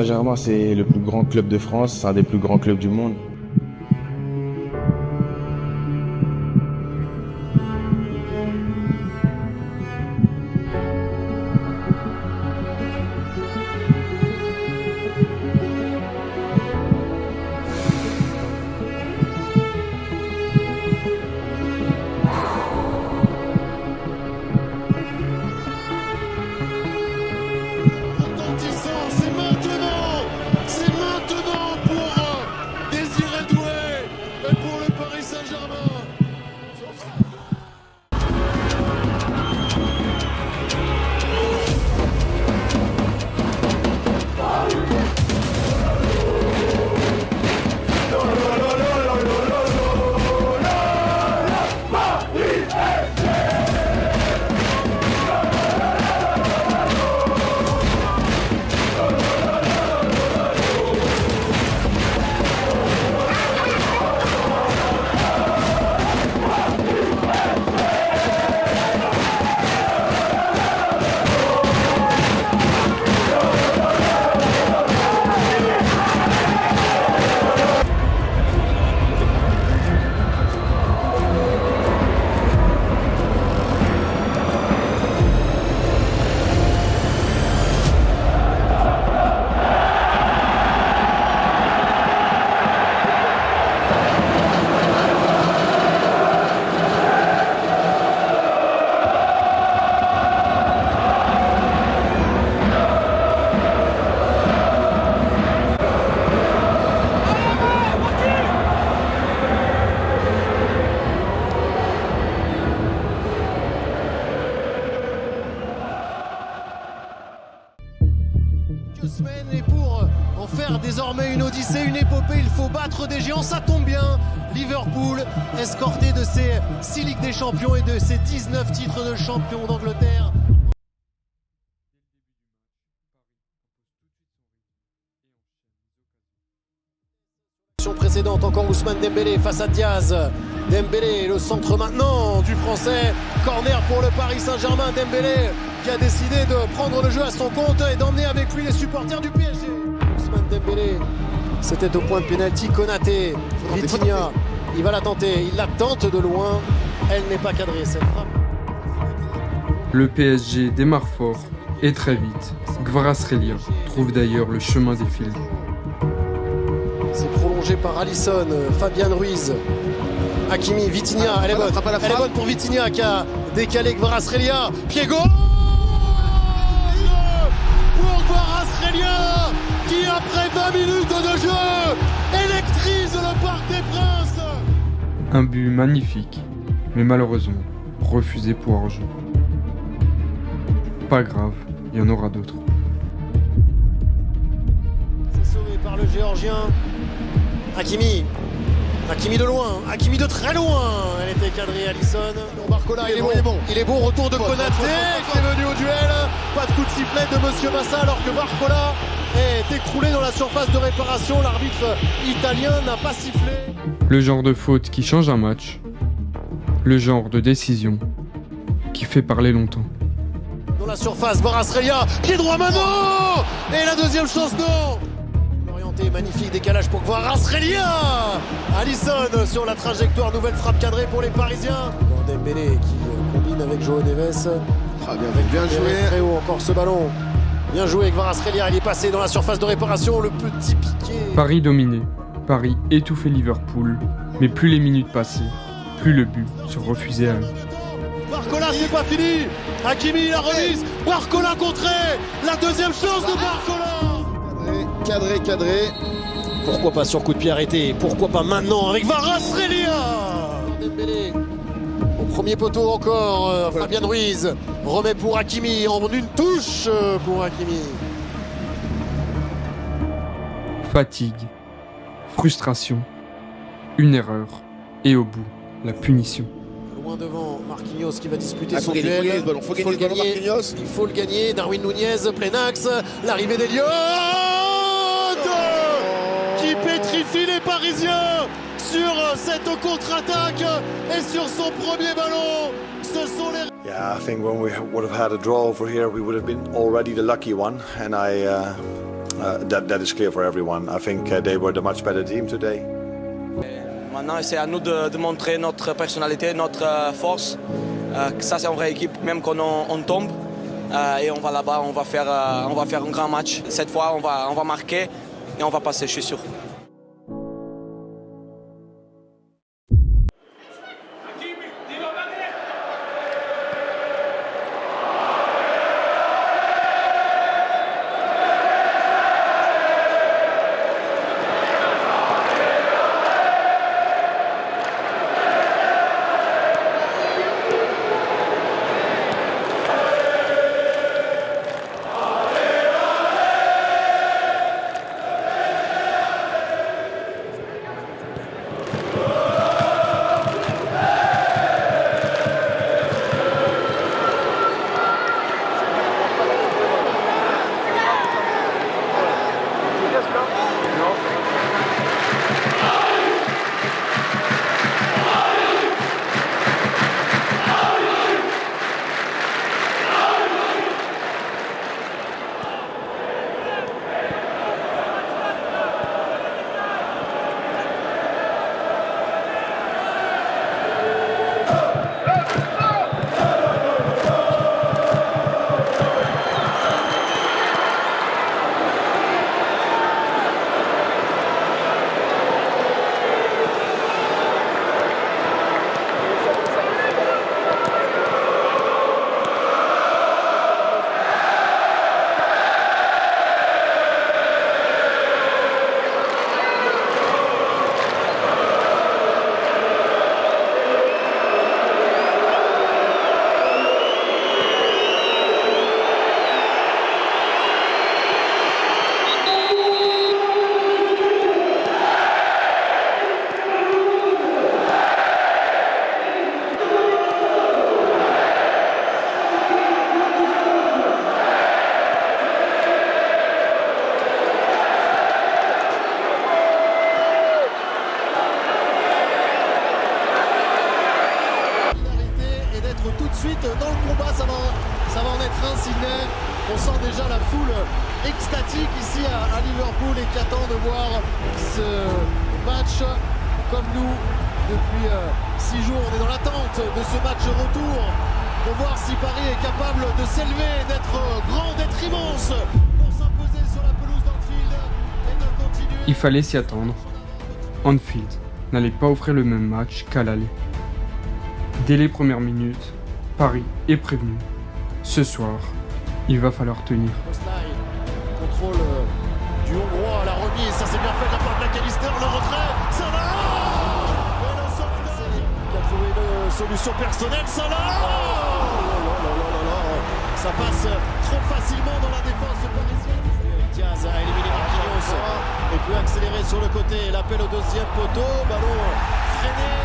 Saint-Germain, c'est le plus grand club de France, c'est un des plus grands clubs du monde. C'est maintenant pour Désiré Doué et pour le Paris Saint-Germain. Semaines et pour en faire désormais une odyssée, une épopée, il faut battre des géants, ça tombe bien. Liverpool, escorté de ses 6 Ligues des Champions et de ses 19 titres de champion d'Angleterre. Précédente, encore Ousmane Dembélé face à Diaz. Dembélé, le centre maintenant du français. Corner pour le Paris Saint-Germain. Dembélé qui a décidé de prendre le jeu à son compte et d'emmener avec lui les supporters du PSG. Ousmane Dembélé, c'était au point de pénalty. Konaté, Vitinha, il va la tenter. Il la tente de loin. Elle n'est pas cadrée, cette frappe. Le PSG démarre fort et très vite. Kvaratskhelia trouve d'ailleurs le chemin des fils. C'est prolongé par Alisson, Fabian Ruiz, Hakimi, Vitinha, elle est bonne. Elle est bonne pour Vitinha qui a décalé Kvaratskhelia. Pied gauche pour Kvaratskhelia qui après 20 minutes de jeu électrise le Parc des Princes. Un but magnifique, mais malheureusement refusé pour hors-jeu. Pas grave, il y en aura d'autres. C'est sauvé par le Géorgien. Hakimi. Hakimi de loin, Hakimi de très loin. Elle était cadrée, Alisson. Barcola, il est bon. Il est bon, retour de Konaté qui est venu au duel. Pas de coup de sifflet de Monsieur Massa alors que Barcola est écroulé dans la surface de réparation. L'arbitre italien n'a pas sifflé. Le genre de faute qui change un match. Le genre de décision qui fait parler longtemps. Dans la surface, Kvaratskhelia, pied droit maintenant. Et la deuxième chance, non. Magnifique décalage pour Kvaratskhelia. Alisson sur la trajectoire, nouvelle frappe cadrée pour les Parisiens. Dembélé qui combine avec João Neves. Bien joué. Très haut encore ce ballon. Bien joué Kvaratskhelia, il est passé dans la surface de réparation, le petit piqué. Paris dominé, Paris étouffait Liverpool, mais plus les minutes passaient, plus le but se refusait à eux. Barcola, c'est pas fini. Hakimi la remise. Barcola contré. La deuxième chance de Barcola. Cadré. Pourquoi pas sur coup de pied arrêté? Pourquoi pas maintenant avec Kvaratskhelia? Dembélé. Au premier poteau encore, Fabian Ruiz remet pour Hakimi en une touche pour Hakimi. Fatigue, frustration, une erreur et au bout, la punition. Loin devant, Marquinhos qui va disputer son faut gagner, duel. faut gagner le ballon, Marquinhos. Il faut le gagner. Darwin Nunez, plein axe. L'arrivée d'Eliott qui pétrifie les Parisiens sur cette contre-attaque et sur son premier ballon. Ce sont les... Yeah, I think when we would have had a draw over here, we would have been already the lucky one. And I that is clear for everyone. I think they were the much better team today. Maintenant, c'est à nous de montrer notre personnalité, notre force. Ça, c'est une vraie équipe, même quand on tombe. Et on va là-bas, on va faire un grand match. Cette fois, on va marquer et on va passer, je suis sûr. Suite dans le combat, ça va en être un, Sydney. On sent déjà la foule extatique ici à Liverpool et qui attend de voir ce match comme nous. Depuis 6 jours, on est dans l'attente de ce match retour pour voir si Paris est capable de s'élever, d'être grand, d'être immense pour s'imposer sur la pelouse d'Anfield et de continuer. Il fallait s'y attendre. Anfield n'allait pas offrir le même match qu'à l'aller. Dès les premières minutes, Paris est prévenu. Ce soir, il va falloir tenir. Contrôle du Hongrois, la remise, ça c'est bien fait de la part de McAllister, le retrait, ça va. Et le sauvetage qui a trouvé une solution personnelle, ça là. Ça passe trop facilement dans la défense parisienne. Diaz a éliminé Marquinhos et peut accélérer sur le côté. L'appel au deuxième poteau, ballon freiné.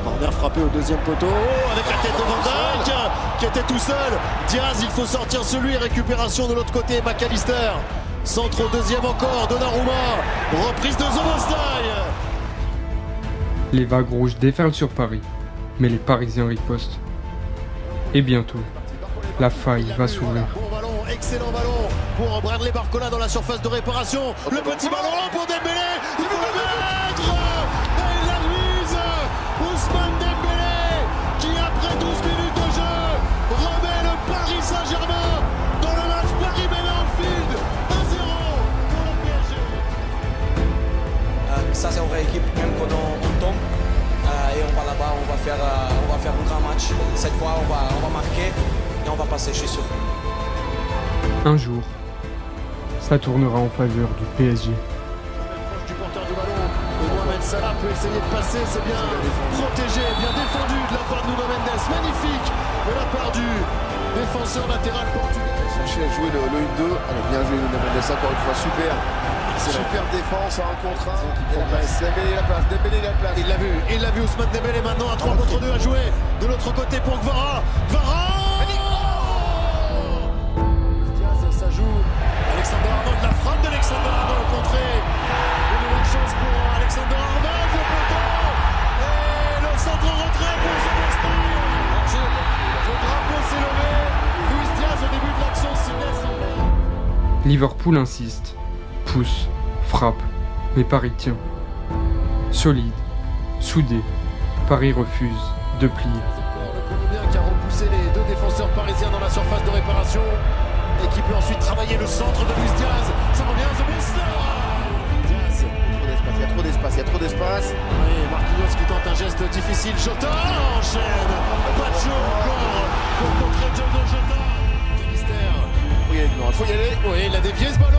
Corner frappé au deuxième poteau, avec la tête de Van Dijk qui était tout seul. Diaz, il faut sortir celui, récupération de l'autre côté, McAllister. Centre au deuxième encore, Donnarumma, reprise de Szoboszlai. Les vagues rouges déferlent sur Paris, mais les Parisiens ripostent. Et bientôt, la faille va s'ouvrir. Bon ballon, excellent ballon pour Bradley Barcola dans la surface de réparation. Le petit ballon pour Dembélé, il faut le mettre. Et la mise, Ousmane Dembélé qui après 12 minutes de jeu remet le Paris Saint-Germain dans le match Paris-Anfield 1-0 pour le PSG. Ça c'est une vraie équipe, même quand on tombe. Et on va là-bas, on va faire un grand match. Cette fois on va marquer et on va passer, je suis sûr. Un jour, ça tournera en faveur du PSG. Proche du porteur du ballon, et Mohamed Salah peut essayer de passer, c'est bien protégé, bien défendu de la part de Nuno Mendes, magnifique de la part du défenseur latéral portugais. Chercher à jouer le 1-2, allez bien joué Nuno Mendes encore une fois, super. Super défense en contre 1 qui progresse. Dembélé la place. Il l'a vu Ousmane Dembélé maintenant à 3 contre 2 à jouer. De l'autre côté pour Kvara. Diaz, ça joue. Alexander Arnold, la frappe d'Alexander Arnold contrée. Une nouvelle chance pour Alexander Arnold, le poteau. Et le centre en retrait pour Szoboszlai. Le drapeau s'est levé. Luis Diaz au début de l'action, Sydney. Liverpool insiste, Pousse, frappe, mais Paris tient. Solide, soudé, Paris refuse de plier. Le Colombien qui a repoussé les deux défenseurs parisiens dans la surface de réparation et qui peut ensuite travailler le centre de Luis Diaz. Ça revient à Diaz. Il y a trop d'espace, il y a trop d'espace. Oui, Marquinhos qui tente un geste difficile. Jota enchaîne. Pacho encore pour contrer Diogo Jota. Mystère. Il faut y aller. Oui, il a dévié ce ballon.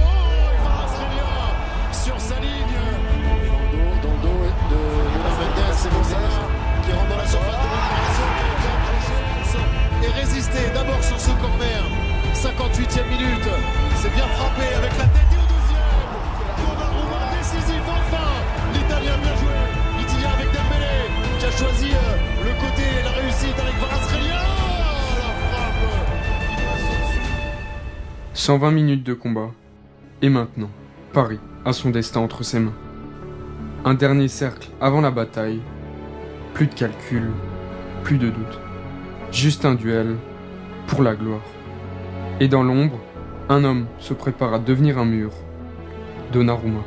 Il va Australia sur sa ligne. Dans le dos de Nuno Mendes, c'est Gonzalo qui rentre dans la surface de réparation, qui a été accroché et résisté d'abord sur ce corner. 58e minute. C'est bien frappé avec la tête et au deuxième. Donnarumma décisif enfin. L'Italien bien joué. Vitinha avec Dembélé qui a choisi le côté et la réussite avec Kvaratskhelia. La frappe. Il passe au-dessus. 120 minutes de combat. Et maintenant, Paris a son destin entre ses mains. Un dernier cercle avant la bataille. Plus de calcul, plus de doute. Juste un duel pour la gloire. Et dans l'ombre, un homme se prépare à devenir un mur. Donnarumma.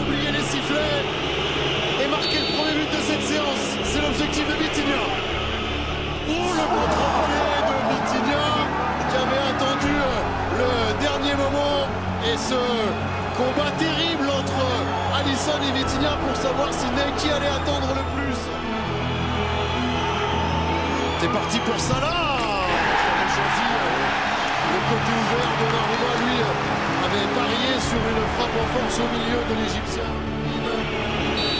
Oubliez les sifflets et marquer le premier but de cette séance. C'est l'objectif de Vitinha. Oh, le contre-pied de Vitinha qui avait attendu le dernier moment et ce combat terrible entre Alisson et Vitinha pour savoir qui allait attendre le plus. C'est parti pour Salah. Il a choisi le côté ouvert. Donnarumma, lui, avait parié sur une frappe en force au milieu de l'Égyptien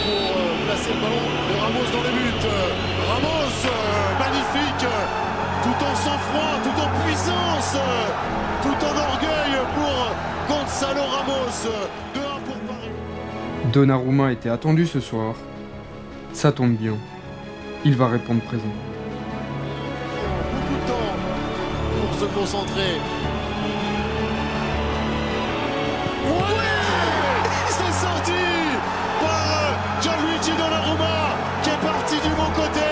pour placer le ballon de Ramos dans les buts. Ramos, magnifique, tout en sang-froid, tout en puissance, tout en orgueil pour Gonzalo Ramos. 2-1 pour Paris. Donnarumma était attendu ce soir. Ça tombe bien. Il va répondre présent. Beaucoup de temps pour se concentrer. Ouais, c'est sorti par Gianluigi Donnarumma qui est parti du bon côté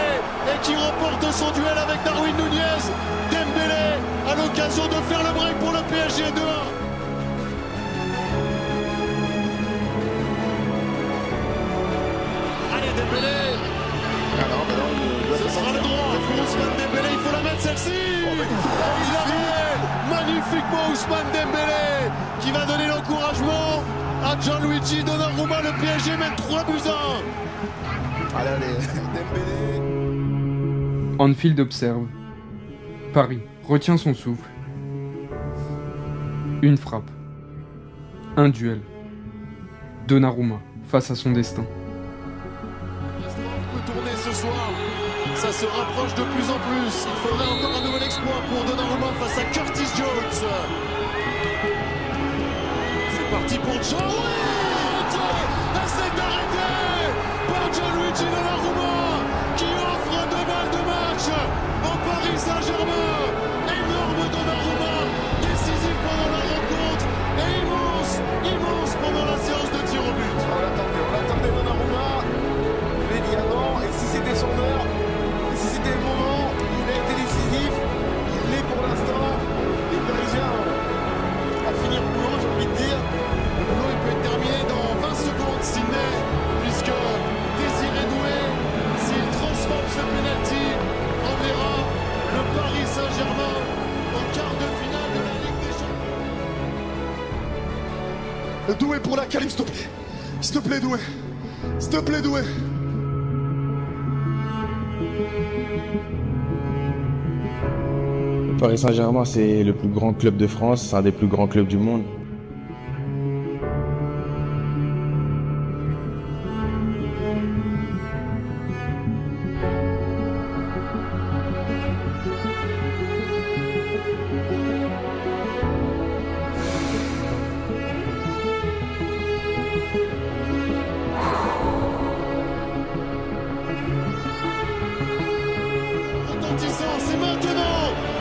et qui remporte son duel avec Darwin Nunez. Dembélé a l'occasion de faire le break pour le PSG 2-1. Allez Dembélé. Ce sera le droit pour Ousmane Dembélé, il faut la mettre celle-ci. Il avait magnifiquement Ousmane Dembélé qui va donner l'encouragement à Gianluigi Donnarumma. Le PSG mène 3-1. Allez, Dembélé. Anfield observe. Paris retient son souffle. Une frappe. Un duel. Donnarumma face à son destin. Peut tourner ce soir. Ça se rapproche de plus en plus. Il faudrait encore un nouvel exploit pour Donnarumma face à Curtis Jones. C'est parti pour John. C'est arrêté par Gianluigi Donnarumma qui offre 2 balles de match en Paris Saint-Germain. Énorme Donnarumma, décisif pendant la rencontre et immense pendant la séance de tir au but. On l'attendait Donnarumma. Je l'ai dit avant, et si c'était son heure, et si c'était le moment, il a été décisif, il l'est pour l'instant. Les Parisiens à finir le boulot, j'ai envie de dire. Le boulot il peut être terminé dans 20 secondes, Sidney, puisque Désiré Doué, s'il transforme ce penalty, enverra le Paris Saint-Germain en quart de finale de la Ligue des Champions. Doué pour la qualif, s'il te plaît. S'il te plaît, Doué. S'il te plaît, Doué. Le Paris Saint-Germain, c'est le plus grand club de France, c'est un des plus grands clubs du monde.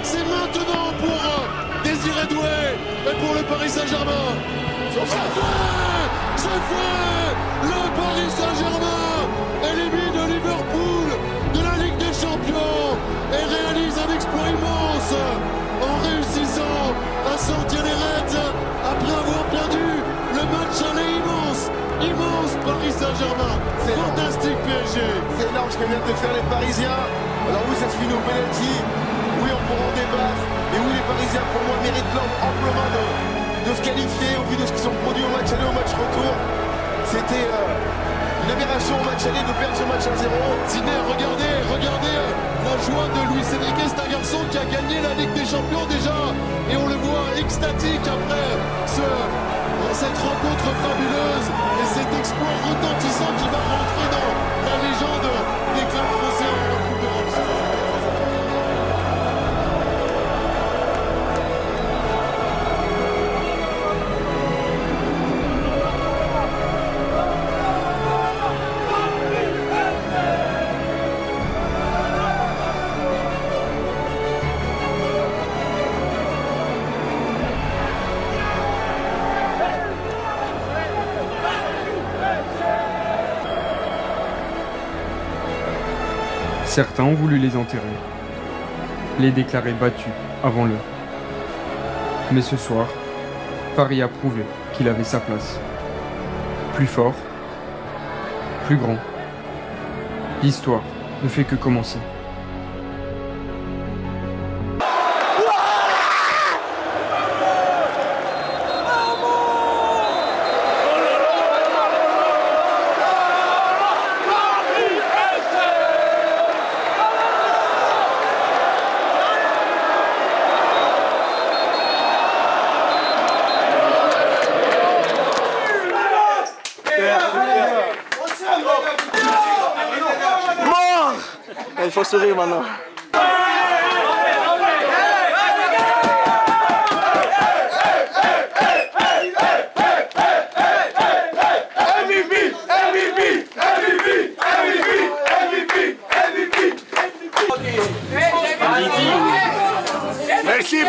C'est maintenant pour Désiré Doué et pour le Paris Saint-Germain. C'est fait. Le Paris Saint-Germain élimine Liverpool de la Ligue des Champions et réalise un exploit immense en réussissant sortir les Reds après avoir perdu le match aller immense Paris Saint-Germain. Fantastique PSG. C'est énorme ce que viennent de faire les Parisiens. Alors oui, ça se finit au penalty. Oui, on pourra en débattre. Mais oui, les Parisiens, pour moi, méritent amplement de se qualifier au vu de ce qu'ils ont produit au match aller, au match retour. C'était une aberration au match aller de perdre ce match à 0. Zidane, regardez la joie de Luis Enrique. C'est un garçon qui a gagné la Ligue des Champions déjà. Et on le voit extatique après cette rencontre fabuleuse et cet exploit retentissant qui va rentrer dans la légende des clubs français en Coupe d'Europe. Certains ont voulu les enterrer, les déclarer battus avant l'heure. Mais ce soir, Paris a prouvé qu'il avait sa place. Plus fort, plus grand. L'histoire ne fait que commencer. Il faut sourire maintenant. Merci.